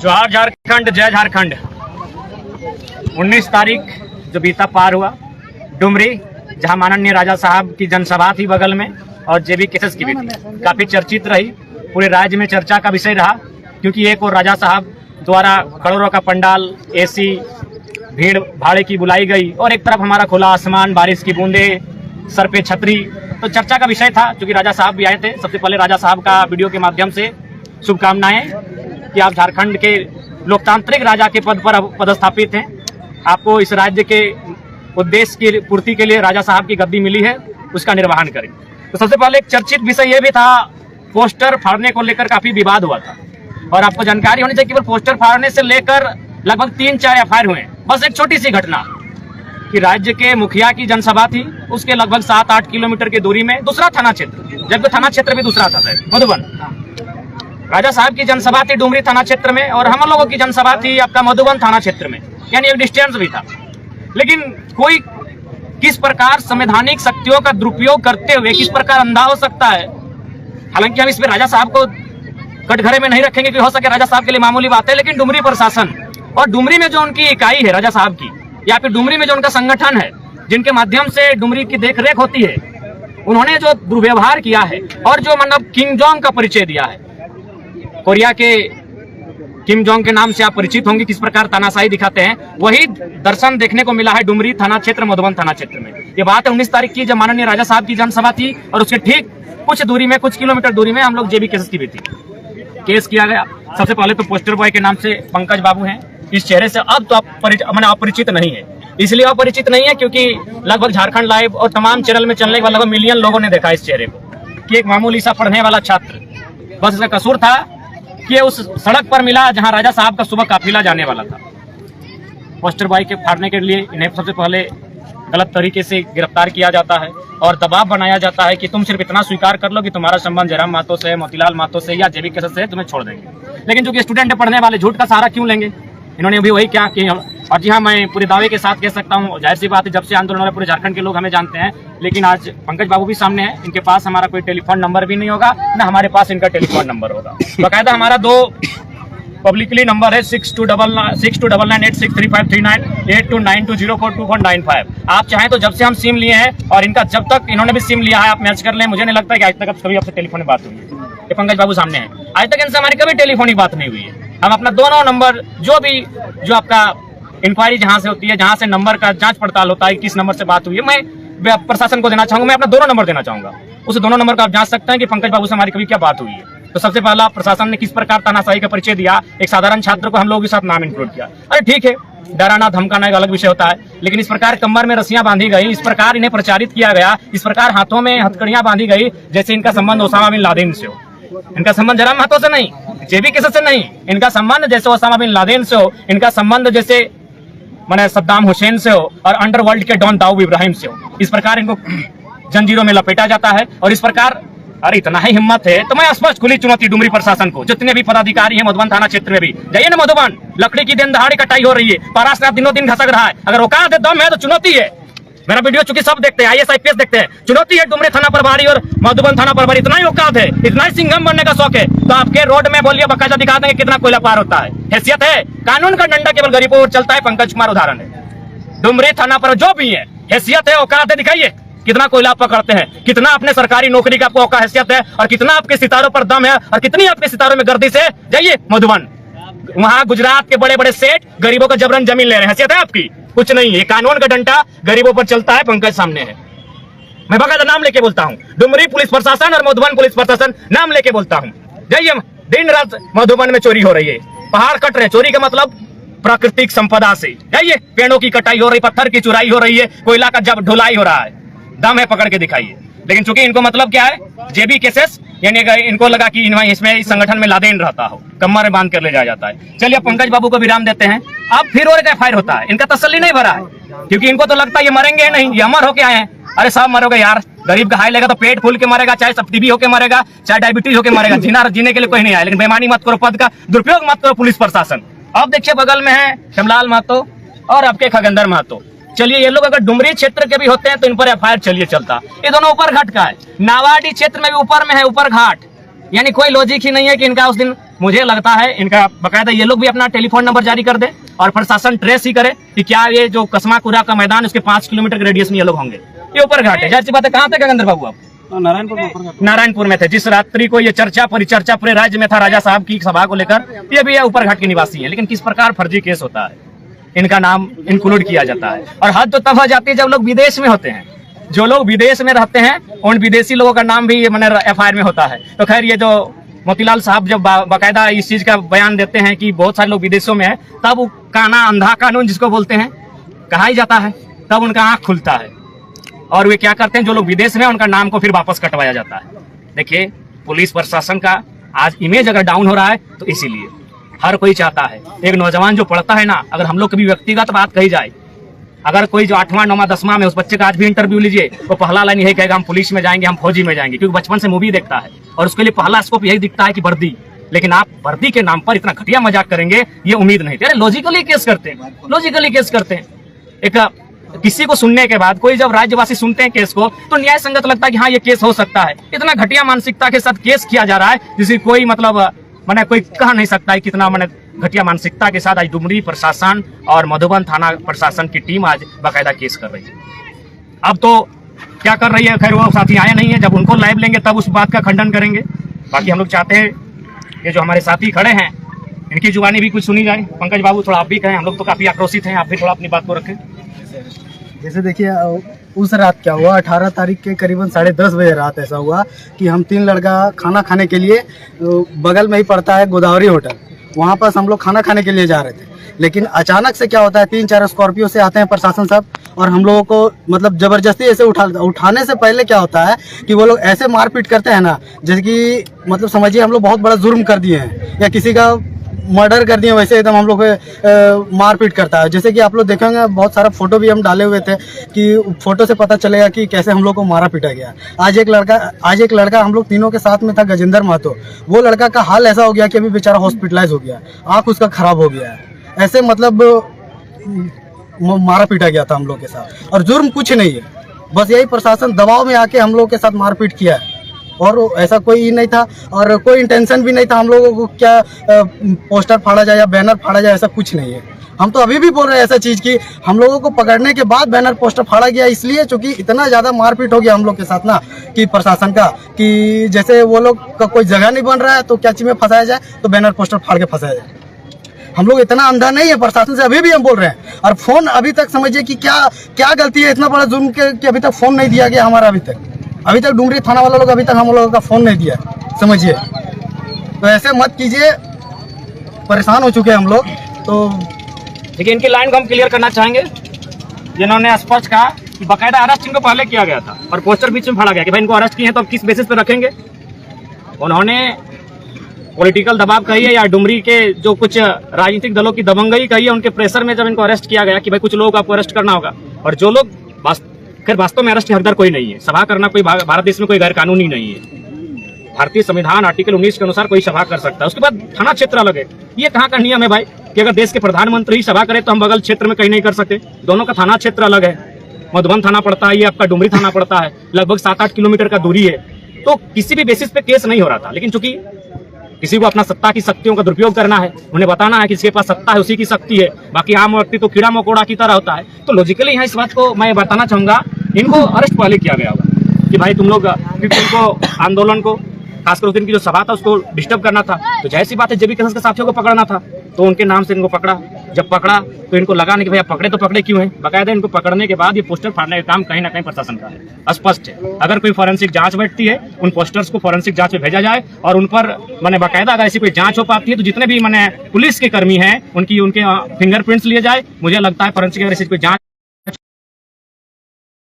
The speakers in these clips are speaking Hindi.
जोहार झारखंड, जय झारखंड। 19 तारीख जो बीता पार हुआ डुमरी, जहां माननीय राजा साहब की जनसभा थी बगल में और जेबी केसेस की भी थी, काफी चर्चित रही, पूरे राज्य में चर्चा का विषय रहा। क्योंकि एक और राजा साहब द्वारा करोड़ों का पंडाल, एसी, भीड़ भाड़े की बुलाई गई और एक तरफ हमारा खुला आसमान, बारिश की बूंदे, सर पे छतरी, तो चर्चा का विषय था। क्योंकि राजा साहब भी आए थे। सबसे पहले राजा साहब का वीडियो के माध्यम से शुभकामनाएं कि आप झारखंड के लोकतांत्रिक राजा के पद पर पदस्थापित हैं। आपको इस राज्य के उद्देश्य की पूर्ति के लिए राजा साहब की गद्दी मिली है, उसका निर्वहन करें। तो सबसे पहले एक चर्चित विषय ये भी था, पोस्टर फाड़ने को लेकर काफी विवाद हुआ था। और आपको जानकारी होनी चाहिए कि पोस्टर फाड़ने से लेकर लगभग 3-4 एफआईआर हुए। बस एक छोटी सी घटना कि राज्य के मुखिया की जनसभा थी, उसके लगभग 7-8 किलोमीटर की दूरी में दूसरा थाना क्षेत्र, जबकि थाना क्षेत्र भी दूसरा था मधुबन। राजा साहब की जनसभा थी डुमरी थाना क्षेत्र में और हम लोगों की जनसभा थी आपका मधुबन थाना क्षेत्र में, यानी एक डिस्टेंस भी था। लेकिन कोई किस प्रकार संवैधानिक शक्तियों का दुरुपयोग करते हुए किस प्रकार अंधा हो सकता है। हालांकि हम इसमें राजा साहब को कटघरे में नहीं रखेंगे कि हो सके राजा साहब के लिए मामूली बात है, लेकिन डुमरी प्रशासन और डुमरी में जो उनकी इकाई है राजा साहब की, या फिर डुमरी में जो उनका संगठन है जिनके माध्यम से डुमरी की देखरेख होती है, उन्होंने जो दुर्व्यवहार किया है और जो मतलब किम जोंग का परिचय दिया है, कोरिया के किम जोंग के नाम से आप परिचित होंगे, किस प्रकार तानाशाही दिखाते हैं, वही दर्शन देखने को मिला है डुमरी थाना क्षेत्र, मधुबन थाना क्षेत्र में। ये बात है 19 तारीख की, जब माननीय राजा साहब की जनसभा थी और उसके ठीक कुछ दूरी में, कुछ किलोमीटर दूरी में हम लोग जेबी केसेस की भी थी, केस किया गया। सबसे पहले तो पोस्टर बॉय के नाम से पंकज बाबू हैं। इस चेहरे से अब तो अपरिचित नहीं है। इसलिए अपरिचित नहीं है क्योंकि लगभग झारखंड लाइव और तमाम चैनल में चलने वाले लगभग मिलियन लोगों ने देखा इस चेहरे को कि एक मामूली सा पढ़ने वाला छात्र, बस इसका कसूर था कि उस सड़क पर मिला जहां राजा साहब का सुबह काफिला जाने वाला था। पोस्टर बॉय के फाड़ने के लिए इन्हें सबसे पहले गलत तरीके से गिरफ्तार किया जाता है और दबाव बनाया जाता है कि तुम सिर्फ इतना स्वीकार कर लो कि तुम्हारा संबंध जयराम महतो से, मोतीलाल महतो से या जेबी केसेस से, तुम्हें छोड़ देंगे। लेकिन चूंकि स्टूडेंट है, पढ़ने वाले, झूठ का सहारा क्यों लेंगे। इन्होंने भी वही क्या कि, और जी हाँ, मैं पूरे दावे के साथ कह सकता हूँ, जाहिर सी बात है, जब से आंदोलन हो रहा है पूरे झारखंड के लोग हमें जानते हैं। लेकिन आज पंकज बाबू भी सामने हैं, इनके पास हमारा कोई टेलीफोन नंबर भी नहीं होगा, ना हमारे पास इनका टेलीफोन नंबर होगा। बाकायदा हमारा 2 पब्लिकली नंबर है 6299863539, 8292042495। आप चाहें तो जब से हम सिम लिए हैं और इनका जब तक इन्होंने भी सिम लिया है, आप मैच कर लें। मुझे नहीं लगता कि आज तक कभी आपसे टेलीफोनिक बात हुई है। ये पंकज बाबू सामने हैं, आज तक इनसे हमारी कभी टेलीफोनिक बात नहीं हुई है। हम अपना दोनों नंबर जो आपका इंक्वायरी जहां से होती है, जहां से नंबर का जांच पड़ताल होता है, किस नंबर से बात हुई है, मैं प्रशासन को देना चाहूंगा। मैं अपना दोनों नंबर देना चाहूंगा, उस दोनों नंबर का आप जांच सकते हैं कि पंकज बाबू से हमारी कभी क्या बात हुई है। तो सबसे पहला प्रशासन ने किस प्रकार तानाशाही का परिचय दिया, एक साधारण छात्र को हम लोगों के साथ नाम इंक्लूड किया। अरे ठीक है, डराना धमकाना एक अलग विषय होता है, लेकिन इस प्रकार कमर में रस्सियां बांधी गई, इस प्रकार इन्हें प्रचारित किया गया, इस प्रकार हाथों में हथकड़ियां बांधी गई जैसे इनका संबंध ओसामा बिन लादेन से हो। इनका संबंध जयराम महतो से नहीं, जेबी केसेस से नहीं, इनका संबंध जैसे ओसामा बिन लादेन से हो, इनका संबंध जैसे माने सद्दाम हुसैन से हो और अंडरवर्ल्ड के डॉन दाऊद इब्राहिम से हो। इस प्रकार इनको जंजीरों में लपेटा जाता है और इस प्रकार, अरे इतना ही हिम्मत है तो मैं स्पष्ट खुली चुनौती डुमरी प्रशासन को, जितने भी पदाधिकारी हैं मधुबन थाना क्षेत्र में भी, जाइए ना मधुबन, लकड़ी की दिन दहाड़ी कटाई हो रही है, परास दिनों दिन घसक रहा है। अगर औकात है, दम है तो चुनौती है। मेरा वीडियो चूंकि सब देखते हैं, IAS IPS देखते हैं, चुनौती है डुमरी थाना प्रभारी और मधुबन थाना प्रभारी, इतना ही औकात है, इतना ही सिंघम बनने का शौक है तो आपके रोड में बोलिए, बकायदा दिखा देंगे कितना कोयला पार होता है। हैसियत है, कानून का डंडा केवल गरीबों पर चलता है। पंकज कुमार उदाहरण है, डुमरी थाना पर जो भी है, हैसियत है, औकात है, दिखाइए कितना कोयला पकड़ते हैं, कितना अपने सरकारी नौकरी का आपको औकात हैसियत है और कितना आपके सितारों पर दम है और कितनी आपके सितारों में गर्दिश है। जाइए मधुबन, वहां गुजरात के बड़े बड़े सेठ गरीबों का जबरन जमीन ले रहे हैं, हैसियत है आपकी? कुछ नहीं है, कानून का डंडा गरीबों पर चलता है। पंकज सामने है, मैं बकायदा नाम लेके बोलता हूँ, डुमरी पुलिस प्रशासन और मधुबन पुलिस प्रशासन, नाम लेके बोलता हूँ। जाइए, दिन रात मधुबन में चोरी हो रही है, पहाड़ कट रहे, चोरी का मतलब प्राकृतिक संपदा से। जाइए, पेड़ों की कटाई हो रही, पत्थर की चुराई हो रही है, कोयला का जब ढुलाई हो रहा है, दम है पकड़ के दिखाइए। लेकिन चूंकि इनको मतलब क्या है, जेबी केसेस, यानी इनको लगा कि इसमें इस संगठन में लादेन रहता हो, कमर में बांध कर ले जाया जाता है। चलिए पंकज बाबू को विराम देते हैं। अब फिर और एक एफआईआर होता है, इनका तसल्ली नहीं भरा है क्योंकि इनको तो लगता है ये मरेंगे नहीं, ये अमर होके आए हैं। अरे साहब मरोगे यार, गरीब का हाई लेगा तो पेट फूल के मरेगा, चाहे सब टीबी होके मरेगा, चाहे डायबिटीज होके मरेगा, जीने के लिए कोई नहीं आया। लेकिन बेईमानी मत करो, पद का दुरुपयोग मत करो पुलिस प्रशासन। अब देखिए बगल में है श्यामलाल महतो और आपके खगेंद्र महतो। चलिए ये लोग अगर डुमरी क्षेत्र के भी होते हैं तो इन पर एफआईआर चलिए चलता। ये दोनों ऊपर घाट का है, नावाडी क्षेत्र में भी ऊपर में है, ऊपर घाट, यानी कोई लॉजिक ही नहीं है कि इनका उस दिन मुझे लगता है इनका बकायदा ये लोग भी अपना टेलीफोन नंबर जारी कर दे और प्रशासन ट्रेस ही करे कि क्या ये जो कसमाकुरा का मैदान उसके 5 किलोमीटर के रेडियस में ये लोग होंगे। ये ऊपर घाट है, जाहिर सी बात है। कहाँ थे गगनदर बाबू आप? नारायणपुर में थे। जिस रात्रि को ये चर्चा परिचर्चा पूरे राज्य में था राजा साहब की सभा को लेकर, ये भी ऊपर घाट के निवासी हैं। लेकिन किस प्रकार फर्जी केस होता है, इनका नाम इंक्लूड किया जाता है। और हद तो तब हो जाती है जब लोग विदेश में होते हैं। जो लोग विदेश में रहते हैं उन विदेशी लोगों का नाम भी मैंने FIR में होता है। तो खैर ये जो मोतीलाल साहब जब बाकायदा इस चीज का बयान देते हैं कि बहुत सारे लोग विदेशों में है, तब वो काना अंधा कानून जिसको बोलते हैं कहा ही जाता है, तब उनका आंख खुलता है और वे क्या करते हैं, जो लोग विदेश में उनका नाम को फिर वापस कटवाया जाता है। देखिए पुलिस प्रशासन का आज इमेज अगर डाउन हो रहा है तो इसीलिए हर कोई चाहता है, एक नौजवान जो पढ़ता है ना, अगर हम लोग कभी व्यक्तिगत बात कही जाए, अगर कोई जो 8वां 9वां 10वां में, उस बच्चे का आज भी इंटरव्यू लीजिए, वो पहला लाइन यही कहेगा हम पुलिस में जाएंगे, हम फौजी में जाएंगे, क्योंकि बचपन से मूवी देखता है और उसके लिए पहला स्कोप यही दिखता है कि वर्दी। लेकिन आप वर्दी के नाम पर इतना घटिया मजाक करेंगे ये उम्मीद नहीं थी। अरे लॉजिकली केस करते हैं, लॉजिकली केस करते हैं। एक किसी को सुनने के बाद कोई जब राज्यवासी सुनते हैं केस को तो न्याय संगत लगता है कि हाँ ये केस हो सकता है। इतना घटिया मानसिकता के साथ केस किया जा रहा है जिसकी कोई मतलब मैंने कोई कह नहीं सकता है कितना मैंने घटिया मानसिकता के साथ आज डुमरी प्रशासन और मधुबन थाना प्रशासन की टीम आज बाकायदा केस कर रही है। अब तो क्या कर रही है, खैर वो साथी आए नहीं है, जब उनको लाइव लेंगे तब उस बात का खंडन करेंगे। बाकी हम लोग चाहते हैं ये जो हमारे साथी खड़े हैं इनकी जुबानी भी कुछ सुनी जाए। पंकज बाबू थोड़ा आप भी कहें, हम लोग तो काफी आक्रोशित हैं, आप भी थोड़ा अपनी बात को रखें। जैसे देखिए उस रात क्या हुआ, 18 तारीख के करीबन 10:30 बजे रात ऐसा हुआ कि हम 3 लड़का खाना खाने के लिए, बगल में ही पड़ता है गोदावरी होटल, वहाँ पर हम लोग खाना खाने के लिए जा रहे थे। लेकिन अचानक से क्या होता है, 3-4 स्कॉर्पियो से आते हैं प्रशासन साहब और हम लोगों को मतलब जबरदस्ती ऐसे उठाने से पहले क्या होता है कि वो लोग ऐसे मारपीट करते हैं ना, जैसे कि मतलब समझिए हम लोग बहुत बड़ा जुर्म कर दिए हैं या किसी का मर्डर कर दिए, वैसे एकदम हम लोग पे मारपीट करता है। जैसे कि आप लोग देखेंगे बहुत सारा फोटो भी हम डाले हुए थे कि फोटो से पता चलेगा कि कैसे हम लोग को मारा पीटा गया। आज एक लड़का हम लोग तीनों के साथ में था, गजेंद्र महतो, वो लड़का का हाल ऐसा हो गया कि अभी बेचारा हॉस्पिटलाइज हो गया, आँख उसका खराब हो गया है। ऐसे मतलब मारा पीटा गया था हम लोग के साथ और जुर्म कुछ नहीं है, बस यही प्रशासन दबाव में आके हम लोग के साथ मारपीट किया है और ऐसा कोई नहीं था और कोई इंटेंशन भी नहीं था हम लोगों को क्या पोस्टर फाड़ा जाए या बैनर फाड़ा जाए, ऐसा कुछ नहीं है। हम तो अभी भी बोल रहे हैं ऐसा चीज़ कि हम लोगों को पकड़ने के बाद बैनर पोस्टर फाड़ा गया इसलिए क्योंकि इतना ज़्यादा मारपीट हो गया हम लोग के साथ ना कि प्रशासन का, कि जैसे वो लोग का कोई जगह नहीं बन रहा है तो क्या चीज़ में फंसाया जाए, तो बैनर पोस्टर फाड़ के फंसाया जाए। हम लोग इतना अंधा नहीं है, प्रशासन से अभी भी हम बोल रहे हैं। और फोन अभी तक समझिए कि क्या गलती है, इतना बड़ा जुर्म कि अभी तक फोन नहीं दिया गया हमारा, अभी तक डुमरी थाना वाला लोग अभी तक हम लोगों का फोन नहीं दिया, समझिए। तो ऐसे मत कीजिए, परेशान हो चुके हैं हम लोग। तो देखिए इनकी लाइन को हम क्लियर करना चाहेंगे, जिन्होंने स्पष्ट कहा कि बाकायदा अरेस्ट इनको पहले किया गया था और पोस्टर बीच में फाड़ा गया कि भाई इनको अरेस्ट किए हैं तो अब किस बेसिस पे रखेंगे। उन्होंने पॉलिटिकल दबाव कही है या डुमरी के जो कुछ राजनीतिक दलों की दबंगई कही है, उनके प्रेशर में जब इनको अरेस्ट किया गया कि भाई कुछ लोग आपको अरेस्ट करना होगा, और जो लोग खैर वास्तव में अरेस्ट के हकदार कोई नहीं है। सभा करना कोई भारत देश में कोई गैर कानूनी नहीं है। भारतीय संविधान आर्टिकल 19 के अनुसार कोई सभा कर सकता है, उसके बाद थाना क्षेत्र अलग है। ये कहाँ का नियम है भाई कि अगर देश के प्रधानमंत्री ही सभा करे तो हम बगल क्षेत्र में कहीं नहीं कर सकते? दोनों का थाना क्षेत्र अलग है। मधुबन थाना पड़ता है, ये आपका डुमरी थाना पड़ता है, लगभग 7-8 किलोमीटर का दूरी है। तो किसी भी बेसिस पे केस नहीं हो रहा था, लेकिन चूंकि किसी को अपना सत्ता की शक्तियों का दुरुपयोग करना है, उन्हें बताना है कि जिसके पास सत्ता है उसी की शक्ति है, बाकी आम व्यक्ति तो कीड़ा मकोड़ा की तरह होता है। तो लॉजिकली यहाँ इस बात को मैं बताना चाहूंगा, इनको अरेस्ट पहले किया गया होगा कि भाई तुम लोग, क्योंकि उनको आंदोलन को खासकर उस दिन की जो सभा था उसको डिस्टर्ब करना था, तो जाहिर सी बात है जेबी केसेस के साथियों को पकड़ना था, तो उनके नाम से इनको पकड़ा। जब पकड़ा तो इनको लगा नहीं कि भैया पकड़े तो पकड़े क्यों है, बाकायदा इनको पकड़ने के बाद ये पोस्टर फाड़ने का काम कहीं ना कहीं प्रशासन का है, स्पष्ट है। अगर कोई फॉरेंसिक जांच बैठती है, उन पोस्टर्स को फॉरेंसिक जांच में भेजा जाए और उन पर मैंने बाकायदा अगर ऐसी कोई जांच हो पाती है तो जितने भी मैंने पुलिस के कर्मी हैं उनके फिंगरप्रिंट्स लिए जाए, मुझे लगता है फॉरेंसिक अगर ऐसी कोई जांच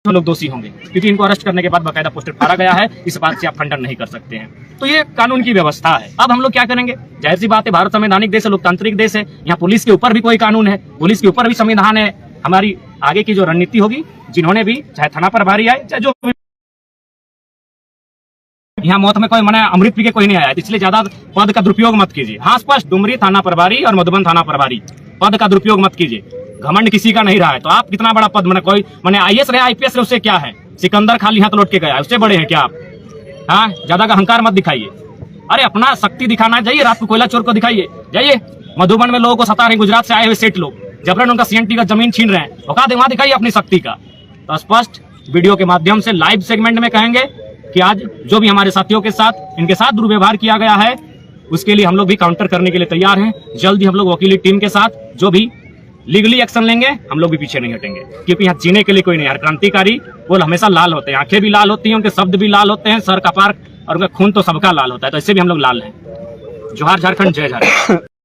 लोग दोषी होंगे, क्योंकि इनको अरेस्ट करने के बाद बाकायदा पोस्टर फाड़ा गया है। इस बात से आप खंडन नहीं कर सकते हैं। तो ये कानून की व्यवस्था है। अब हम लोग क्या करेंगे, जाहिर सी बात है भारत संवैधानिक देश है, लोकतांत्रिक देश है, यहाँ पुलिस के ऊपर भी कोई कानून है, पुलिस के ऊपर भी संविधान है। हमारी आगे की जो रणनीति होगी, जिन्होंने भी चाहे थाना प्रभारी आए चाहे जो यहाँ मौत में कोई मैंने अमृत पी के कोई नहीं आया, इसलिए ज्यादा पद का दुरुपयोग मत कीजिए। हाँ स्पष्ट डुमरी थाना प्रभारी और मधुबन थाना प्रभारी, पद का दुरुपयोग मत कीजिए। घमंड किसी का नहीं रहा है तो आप कितना बड़ा पद, मैंने कोई मैंने IAS रहे IPS रहे, उससे क्या है? सिकंदर खाली हाथ लौट के गया, उससे बड़े हैं क्या आप? हाँ, ज्यादा का अहंकार मत दिखाइए। अरे अपना शक्ति दिखाना है, जाइए रात को कोयला चोर को दिखाइए, जाइए मधुबन में लोगों को सता रहे, गुजरात से आए हुए सेठ लोग जबरन उनका सीएनटी का जमीन छीन रहे हैं, औकात है वहां दिखाइए अपनी शक्ति का। तो स्पष्ट वीडियो के माध्यम से लाइव सेगमेंट में कहेंगे कि आज जो भी हमारे साथियों के साथ इनके साथ दुर्व्यवहार किया गया है उसके लिए हम लोग भी काउंटर करने के लिए तैयार हैं। जल्द ही हम लोग वकीली टीम के साथ जो भी लीगली एक्शन लेंगे, हम लोग भी पीछे नहीं हटेंगे, क्योंकि यहाँ जीने के लिए कोई नहीं। हर क्रांतिकारी वो हमेशा लाल होते हैं, आंखें भी लाल होती हैं, उनके शब्द भी लाल होते हैं, सर कपार और उनका खून तो सबका लाल होता है, तो इससे भी हम लोग लाल हैं। जोहार झारखंड, जय झारखंड।